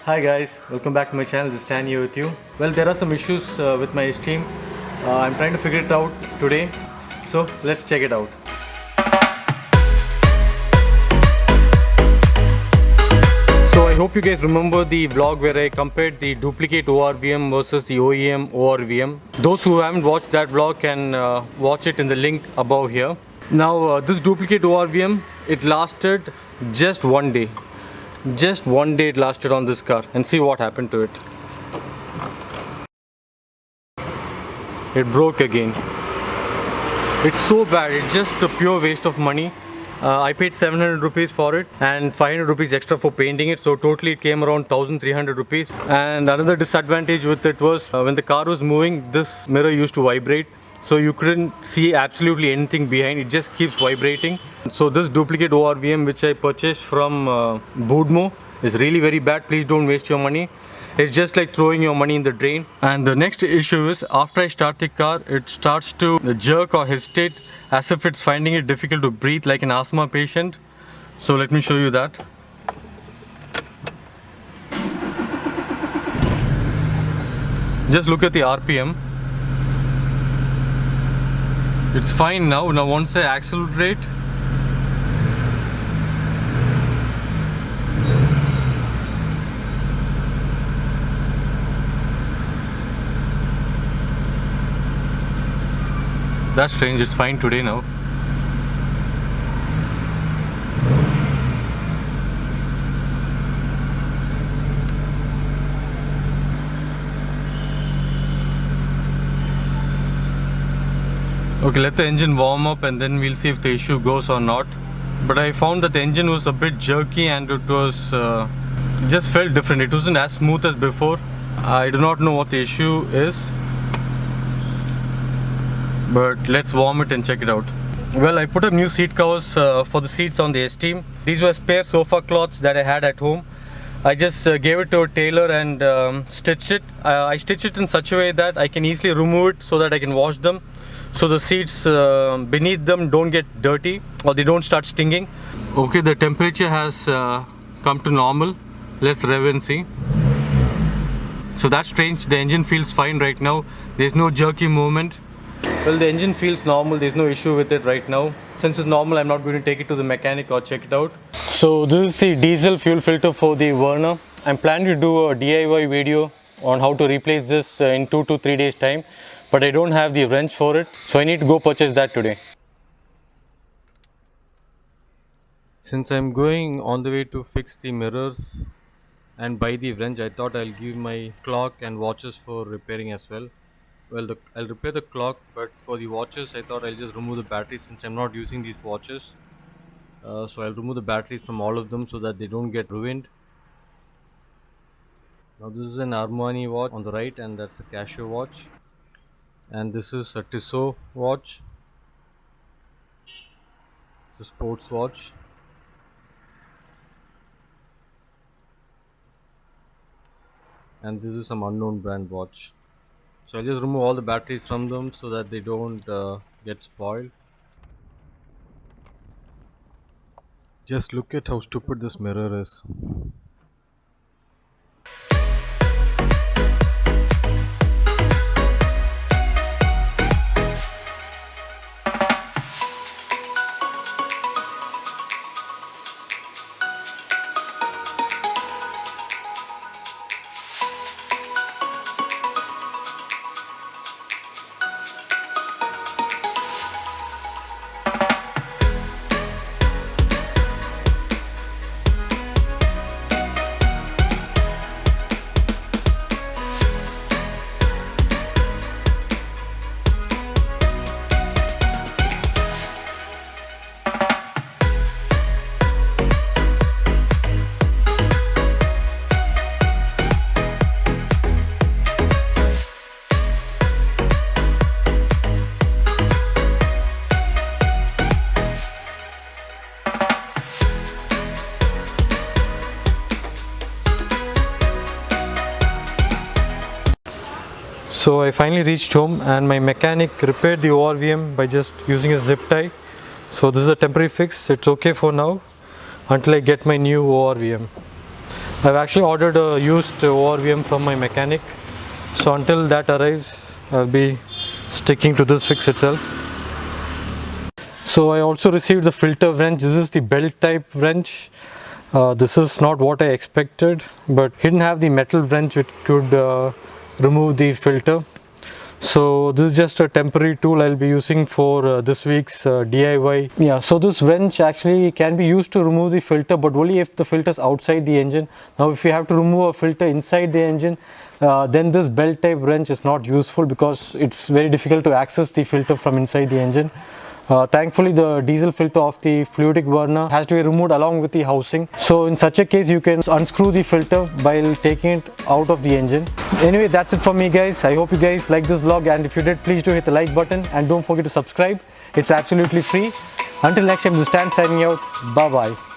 Hi guys, welcome back to my channel. This is Stan here with you. Well, there are some issues with my Esteem. I'm trying to figure it out today. So let's check it out. So I hope you guys remember the vlog where I compared the duplicate ORVM versus the OEM ORVM. Those who haven't watched that vlog can watch it in the link above here. Now this duplicate ORVM, it lasted just one day. Just one day it lasted on this car, and see what happened to it. It broke again. It's so bad, it's just a pure waste of money. I paid 700 rupees for it and 500 rupees extra for painting it, so totally it came around 1300 rupees. And another disadvantage with it was when the car was moving, this mirror used to vibrate, so you couldn't see absolutely anything behind. It just keeps vibrating. So this duplicate ORVM which I purchased from Budmo is really very bad. Please don't waste your money. It's just like throwing your money in the drain. And the next issue is, after I start the car, it starts to jerk or hesitate as if it's finding it difficult to breathe like an asthma patient. So let me show you that. Just look at the RPM. It's fine now. Now once I accelerate, that's strange, it's fine today now. Okay, let the engine warm up and then we'll see if the issue goes or not. But I found that the engine was a bit jerky and it was it just felt different. It wasn't as smooth as before. I do not know what the issue is, but let's warm it and check it out. Well, I put up new seat covers for the seats on the Esteem. These were spare sofa cloths that I had at home. I just gave it to a tailor and stitched it. I stitched it in such a way that I can easily remove it so that I can wash them, so the seats beneath them don't get dirty or they don't start stinging. Okay, the temperature has come to normal. Let's rev and see. So that's strange, the engine feels fine right now. There's no jerky movement. Well, the engine feels normal, there's no issue with it right now. Since it's normal, I'm not going to take it to the mechanic or check it out. So this is the diesel fuel filter for the Werner. I'm planning to do a DIY video on how to replace this in 2 to 3 days time, but I don't have the wrench for it, so I need to go purchase that today. Since I'm going on the way to fix the mirrors and buy the wrench, I thought I'll give my clock and watches for repairing as well. Well, I'll repair the clock, but for the watches I thought I'll just remove the batteries since I'm not using these watches. So I'll remove the batteries from all of them so that they don't get ruined. Now this is an Armani watch on the right, and that's a Casio watch. And this is a Tissot watch. It's a sports watch. And this is some unknown brand watch. So I'll just remove all the batteries from them so that they don't get spoiled. Just look at how stupid this mirror is. So I finally reached home and my mechanic repaired the ORVM by just using a zip tie. So this is a temporary fix. It's okay for now until I get my new ORVM. I've actually ordered a used ORVM from my mechanic, so until that arrives I'll be sticking to this fix itself. So I also received the filter wrench. This is the belt type wrench. This is not what I expected, but it didn't have the metal wrench which could remove the filter. So this is just a temporary tool I'll be using for this week's DIY. Yeah, so this wrench actually can be used to remove the filter, but only if the filter is outside the engine. Now if you have to remove a filter inside the engine, then this belt type wrench is not useful because it's very difficult to access the filter from inside the engine. Thankfully the diesel filter of the fluidic burner has to be removed along with the housing. So in such a case you can unscrew the filter while taking it out of the engine. Anyway, that's it from me guys. I hope you guys like this vlog, and if you did, please do hit the like button and don't forget to subscribe. It's absolutely free. Until next time, this is Stan signing out. Bye bye.